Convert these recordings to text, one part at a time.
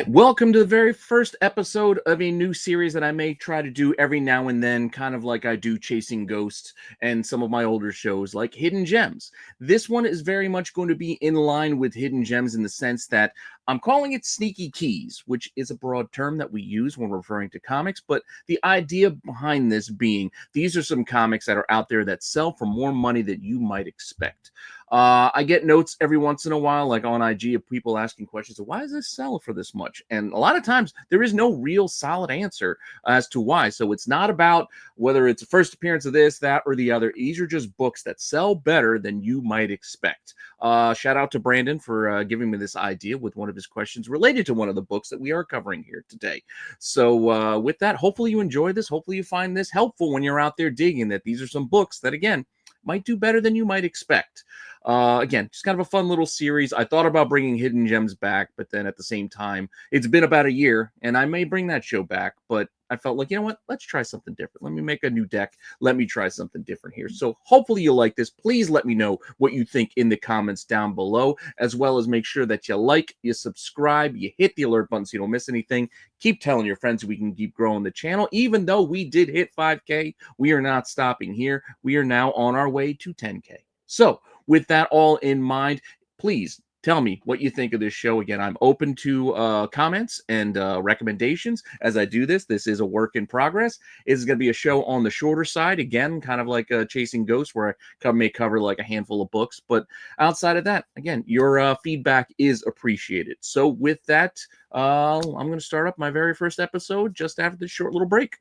right, welcome to the very first episode of a new series that I may try to do every now and then, kind of like I do Chasing Ghosts and some of my older shows like Hidden Gems. This one is very much going to be in line with Hidden Gems in the sense that I'm calling it Sneaky Keys, which is a broad term that we use when referring to comics, but the idea behind this being these are some comics that are out there that sell for more money than you might expect. I get notes every once in a while, like on IG, of people asking questions of why does this sell for this much? And a lot of times there is no real solid answer as to why. So it's not about whether it's a first appearance of this, that, or the other. These are just books that sell better than you might expect. Shout out to Brandon for giving me this idea with one of his questions related to one of the books that we are covering here today. So with that, hopefully you enjoy this. Hopefully you find this helpful when you're out there digging, that these are some books that, again, might do better than you might expect. Again, just kind of a fun little series. I thought about bringing Hidden Gems back, but then at the same time, it's been about a year, and I may bring that show back, but I felt like, you know what? Let's try something different. Let me make a new deck. Let me try something different here. So hopefully you like this. Please let me know what you think in the comments down below, as well as make sure that you like, you subscribe, you hit the alert button so you don't miss anything. Keep telling your friends so we can keep growing the channel. Even though we did hit 5K, we are not stopping here. We are now on our way to 10K. So with that all in mind, please tell me what you think of this show. Again, I'm open to comments and recommendations as I do this. This is a work in progress. It's going to be a show on the shorter side, again, kind of like Chasing Ghosts, where I may cover like a handful of books. But outside of that, again, your feedback is appreciated. So with that, I'm going to start up my very first episode just after this short little break.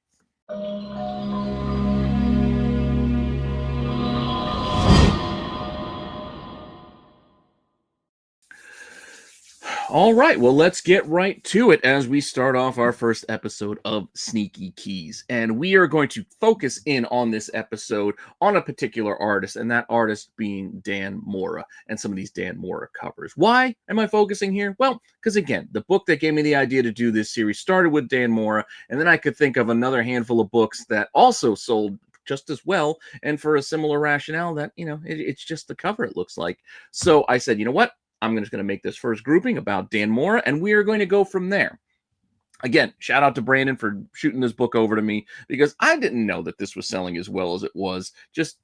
All right, well, let's get right to it as we start off our first episode of Sneaky Keys. And we are going to focus in on this episode on a particular artist, and that artist being Dan Mora and some of these Dan Mora covers. Why am I focusing here? Well, because again, the book that gave me the idea to do this series started with Dan Mora, and then I could think of another handful of books that also sold just as well, and for a similar rationale that, you know, it's just the cover it looks like. So I said, you know what? I'm just going to make this first grouping about Dan Mora, and we are going to go from there. Again, shout out to Brandon for shooting this book over to me, because I didn't know that this was selling as well as it was. Just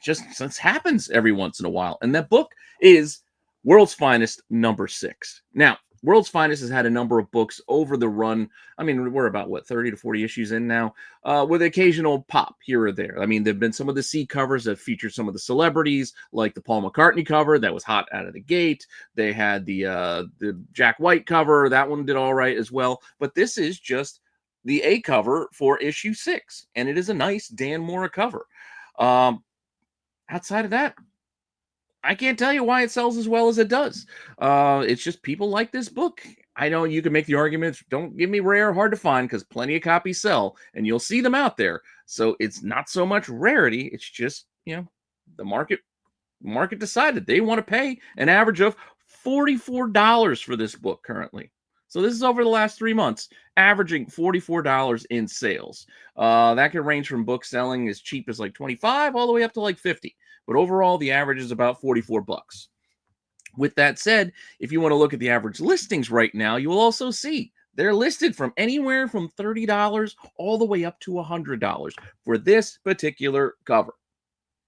this happens every once in a while. And that book is World's Finest #6. Now, World's Finest has had a number of books over the run. I mean, we're about, what, 30 to 40 issues in now, with occasional pop here or there. I mean, there have been some of the C covers that featured some of the celebrities, like the Paul McCartney cover that was hot out of the gate. They had the Jack White cover. That one did all right as well. But this is just the A cover for issue 6, and it is a nice Dan Mora cover. Outside of that, I can't tell you why it sells as well as it does. It's just people like this book. I know you can make the arguments, don't give me rare, hard to find, because plenty of copies sell, and you'll see them out there. So it's not so much rarity. It's just, you know, the market decided they want to pay an average of $44 for this book currently. So this is over the last 3 months, averaging $44 in sales. That can range from book selling as cheap as like $25 all the way up to like $50. But overall, the average is about $44. With that said, if you want to look at the average listings right now, you will also see they're listed from anywhere from $30 all the way up to $100 for this particular cover.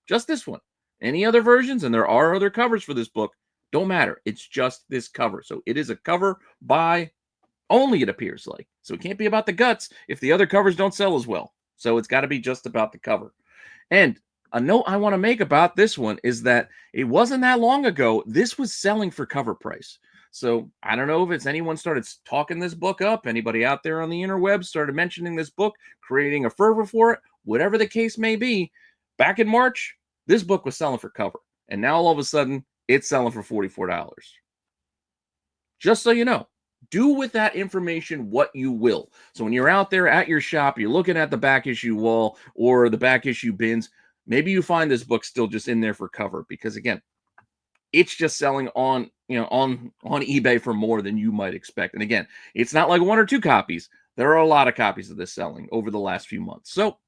Just this one. Any other versions, and there are other covers for this book, don't matter. It's just this cover. So it is a cover by only, it appears like. So it can't be about the guts if the other covers don't sell as well. So it's got to be just about the cover. And a note I want to make about this one is that it wasn't that long ago this was selling for cover price. So I don't know if it's anyone started talking this book up, anybody out there on the interwebs started mentioning this book, creating a fervor for it, whatever the case may be. Back in March, this book was selling for cover. And now all of a sudden, it's selling for $44. Just so you know, do with that information what you will. So when you're out there at your shop, you're looking at the back issue wall or the back issue bins, maybe you find this book still just in there for cover, because again, it's just selling on eBay for more than you might expect. And again, it's not like 1 or 2 copies. There are a lot of copies of this selling over the last few months. So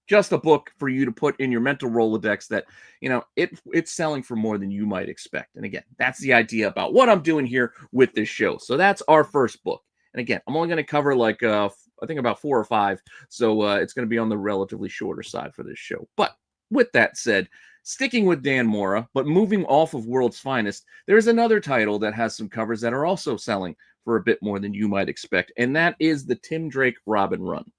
just a book for you to put in your mental Rolodex that, you know, it's selling for more than you might expect. And again, that's the idea about what I'm doing here with this show. So that's our first book, And again, I'm only going to cover like, I think about 4 or 5. So it's going to be on the relatively shorter side for this show. But with that said, sticking with Dan Mora, but moving off of World's Finest, there's another title that has some covers that are also selling for a bit more than you might expect. And that is the Tim Drake Robin run.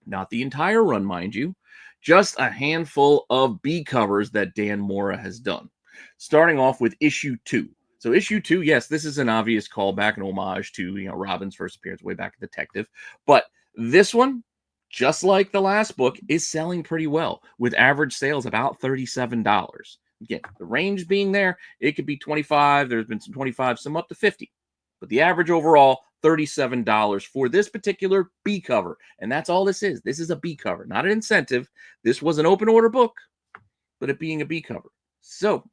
Not the entire run, mind you, just a handful of B covers that Dan Mora has done. Starting off with issue 2. So issue 2, yes, this is an obvious callback and homage to, Robin's first appearance way back at Detective. But this one, just like the last book, is selling pretty well with average sales about $37. Again, the range being there, it could be 25. There's been some 25, some up to 50. But the average overall, $37 for this particular B cover. And that's all this is. This is a B cover, not an incentive. This was an open order book, but it being a B cover. So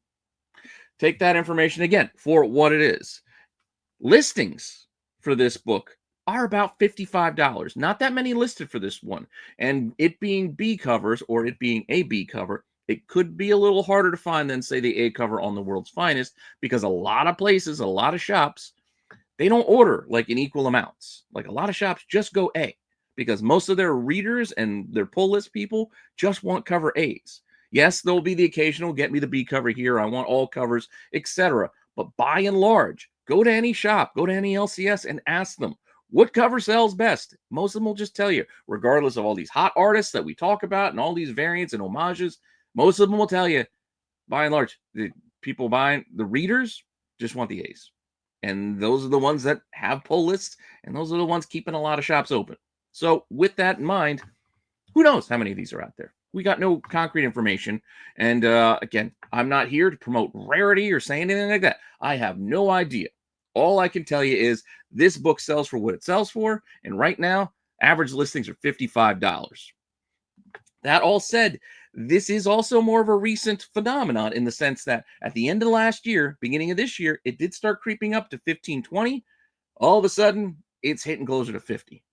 take that information again for what it is. Listings for this book are about $55. Not that many listed for this one. And it being B covers, or it being a B cover, it could be a little harder to find than, say, the A cover on the World's Finest, because a lot of places, a lot of shops, they don't order like in equal amounts. Like a lot of shops just go A, because most of their readers and their pull list people just want cover A's. Yes, there'll be the occasional get me the B cover here, I want all covers, etc. But by and large, go to any shop, go to any LCS and ask them, what cover sells best? Most of them will just tell you, regardless of all these hot artists that we talk about and all these variants and homages, most of them will tell you, by and large, the people buying, the readers just want the A's. And those are the ones that have pull lists, and those are the ones keeping a lot of shops open. So with that in mind, who knows how many of these are out there? We got no concrete information. And again, I'm not here to promote rarity or say anything like that. I have no idea. All I can tell you is this book sells for what it sells for. And right now, average listings are $55. That all said, this is also more of a recent phenomenon in the sense that at the end of last year, beginning of this year, it did start creeping up to 15, 20. All of a sudden, it's hitting closer to 50.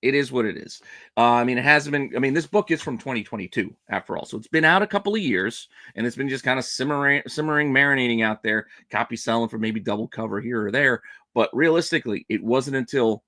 It is what it is. It hasn't been, this book is from 2022 after all. So it's been out a couple of years and it's been just kind of simmering, marinating out there, copy selling for maybe double cover here or there. But realistically, it wasn't until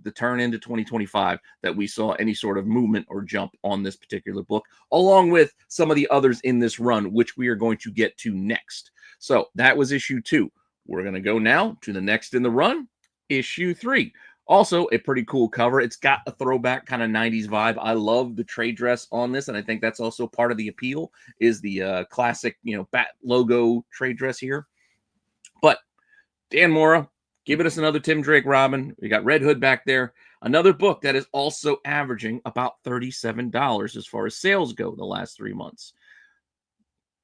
the turn into 2025 that we saw any sort of movement or jump on this particular book, along with some of the others in this run, which we are going to get to next. So that was issue 2. We're going to go now to the next in the run, issue 3. Also a pretty cool cover. It's got a throwback kind of 90s vibe. I love the trade dress on this, and I think that's also part of the appeal is the classic, bat logo trade dress here. But Dan Mora, giving us another Tim Drake Robin. We got Red Hood back there. Another book that is also averaging about $37 as far as sales go the last 3 months.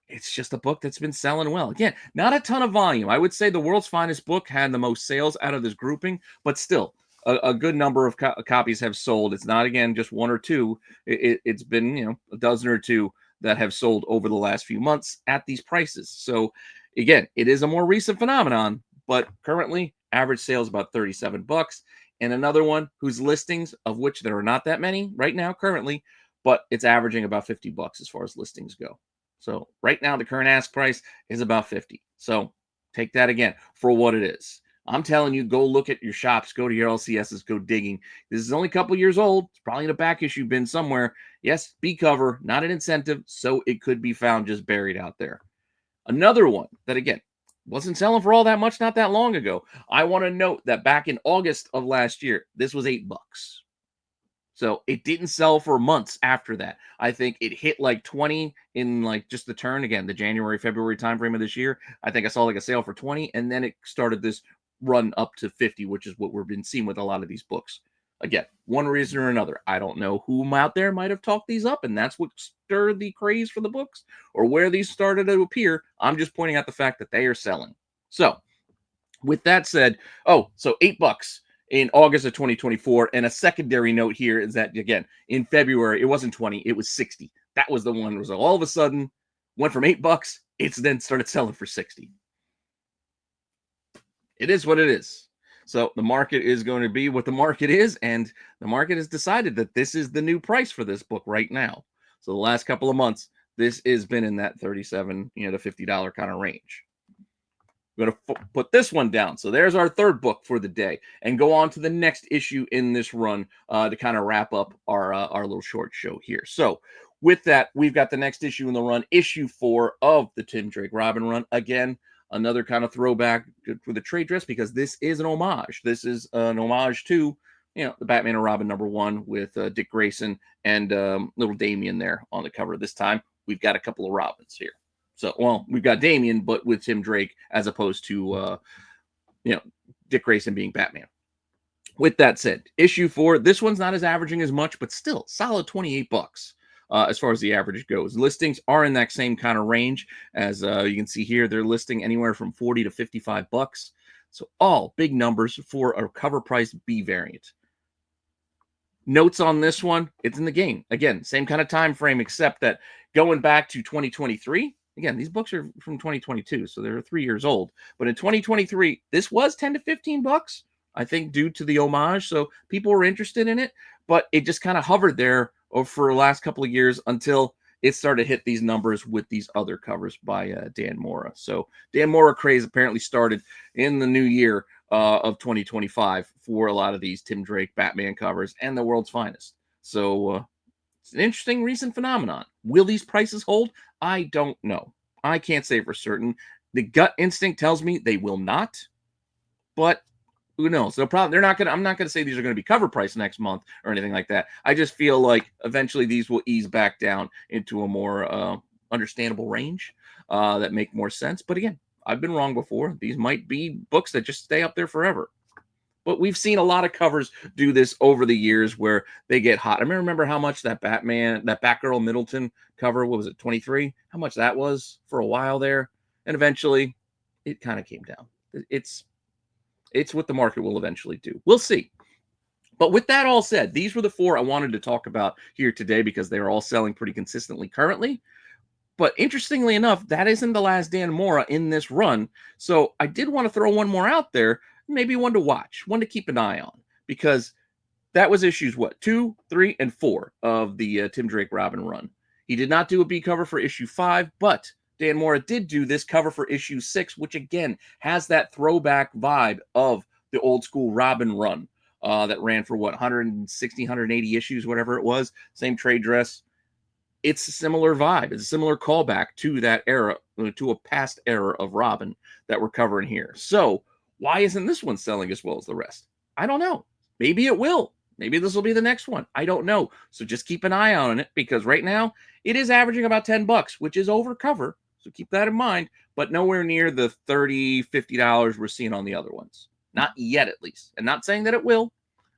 It's just a book that's been selling well. Again, not a ton of volume. I would say the World's Finest book had the most sales out of this grouping, but still, a good number of copies have sold. It's not, again, just 1 or 2. It's been, a dozen or 2 that have sold over the last few months at these prices. So, again, it is a more recent phenomenon, but currently, average sales about $37. And another one whose listings, of which there are not that many right now currently, but it's averaging about $50 as far as listings go. So right now, the current ask price is about $50. So take that again for what it is. I'm telling you, go look at your shops, go to your LCSs, go digging. This is only a couple years old. It's probably in a back issue bin somewhere. Yes, B cover, not an incentive, so it could be found just buried out there. Another one that, again, wasn't selling for all that much not that long ago. I want to note that back in August of last year, this was $8. So it didn't sell for months after that. I think it hit like 20 in like just the turn, again, the January, February timeframe of this year. I think I saw like a sale for 20, and then it started this run up to 50, which is what we've been seeing with a lot of these books. Again, one reason or another. I don't know who out there might have talked these up, and that's what stirred the craze for the books or where these started to appear. I'm just pointing out the fact that they are selling. So with that said, so $8 in August of 2024. And a secondary note here is that, again, in February, it wasn't 20, it was 60. That was the one that was all of a sudden went from $8. It's then started selling for 60. It is what it is. So the market is going to be what the market is, and the market has decided that this is the new price for this book right now. So the last couple of months, this has been in that $37 to $50 kind of range. We're going to put this one down. So there's our third book for the day, and go on to the next issue in this run to kind of wrap up our little short show here. So with that, we've got the next issue in the run, issue 4 of the Tim Drake Robin run. Again, another kind of throwback with the trade dress, because this is an homage. This is an homage to, the Batman and Robin #1 with Dick Grayson and little Damian there on the cover. This time, we've got a couple of Robins here. So, well, we've got Damian, but with Tim Drake, as opposed to, Dick Grayson being Batman. With that said, issue 4, this one's not as averaging as much, but still solid $28. As far as the average goes. Listings are in that same kind of range. As you can see here, they're listing anywhere from $40 to $55. So all big numbers for a cover price B variant. Notes on this one, it's in the game. Again, same kind of time frame, except that going back to 2023, again, these books are from 2022, so they're 3 years old. But in 2023, this was $10 to $15, I think, due to the homage. So people were interested in it, but it just kind of hovered there for the last couple of years until it started to hit these numbers with these other covers by Dan Mora. So Dan Mora craze apparently started in the new year of 2025 for a lot of these Tim Drake Batman covers and the world's finest. So it's an interesting recent phenomenon. Will these prices hold? I don't know. I can't say for certain. The gut instinct tells me they will not, but who knows? They're not gonna. I'm not gonna say these are gonna be cover price next month or anything like that. I just feel like eventually these will ease back down into a more understandable range that make more sense. But again, I've been wrong before. These might be books that just stay up there forever. But we've seen a lot of covers do this over the years where they get hot. I remember how much that Batgirl Middleton cover, what was it, 23? How much that was for a while there, and eventually it kind of came down. It's what the market will eventually do. We'll see. But with that all said, these were the 4 I wanted to talk about here today because they are all selling pretty consistently currently. But interestingly enough, that isn't the last Dan Mora in this run. So I did want to throw one more out there, maybe one to watch, one to keep an eye on, because that was issues, 2, 3, and 4 of the Tim Drake Robin run. He did not do a B cover for issue 5, but Dan Mora did do this cover for issue 6, which again has that throwback vibe of the old school Robin run that ran for 160, 180 issues, whatever it was. Same trade dress. It's a similar vibe. It's a similar callback to that era, to a past era of Robin that we're covering here. So why isn't this one selling as well as the rest? I don't know. Maybe it will. Maybe this will be the next one. I don't know. So just keep an eye on it, because right now it is averaging about $10, which is over cover. So keep that in mind, but nowhere near the $30, $50 we're seeing on the other ones. Not yet, at least. And not saying that it will.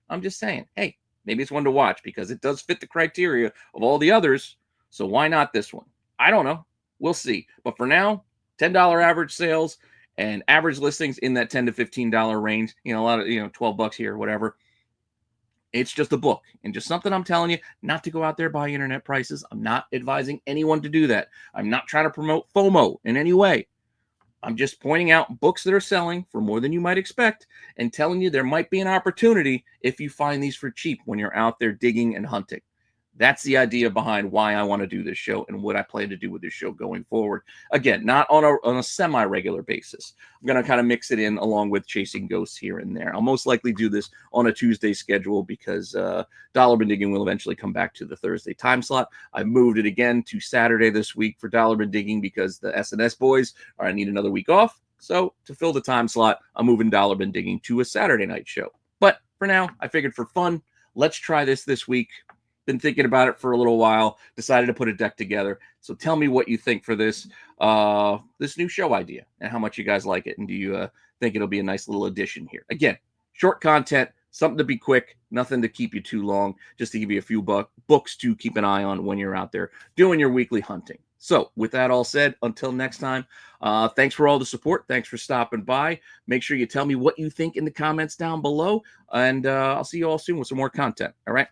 I'm just saying, hey, maybe it's one to watch because it does fit the criteria of all the others. So why not this one? I don't know. We'll see. But for now, $10 average sales and average listings in that $10 to $15 range. A lot of, $12 here, whatever. It's just a book, and just something I'm telling you not to go out there buy internet prices. I'm not advising anyone to do that. I'm not trying to promote FOMO in any way. I'm just pointing out books that are selling for more than you might expect and telling you there might be an opportunity if you find these for cheap when you're out there digging and hunting. That's the idea behind why I want to do this show and what I plan to do with this show going forward. Again, not on a semi-regular basis. I'm going to kind of mix it in along with chasing ghosts here and there. I'll most likely do this on a Tuesday schedule because Dollar Bin Digging will eventually come back to the Thursday time slot. I moved it again to Saturday this week for Dollar Bin Digging because the S&S boys I need another week off. So to fill the time slot, I'm moving Dollar Bin Digging to a Saturday night show. But for now, I figured for fun, let's try this week. Been thinking about it for a little while, decided to put a deck together. So tell me what you think for this new show idea and how much you guys like it. And do you think it'll be a nice little addition here? Again, short content, something to be quick, nothing to keep you too long, just to give you a few books to keep an eye on when you're out there doing your weekly hunting. So with that all said, until next time, thanks for all the support. Thanks for stopping by. Make sure you tell me what you think in the comments down below. And I'll see you all soon with some more content. All right.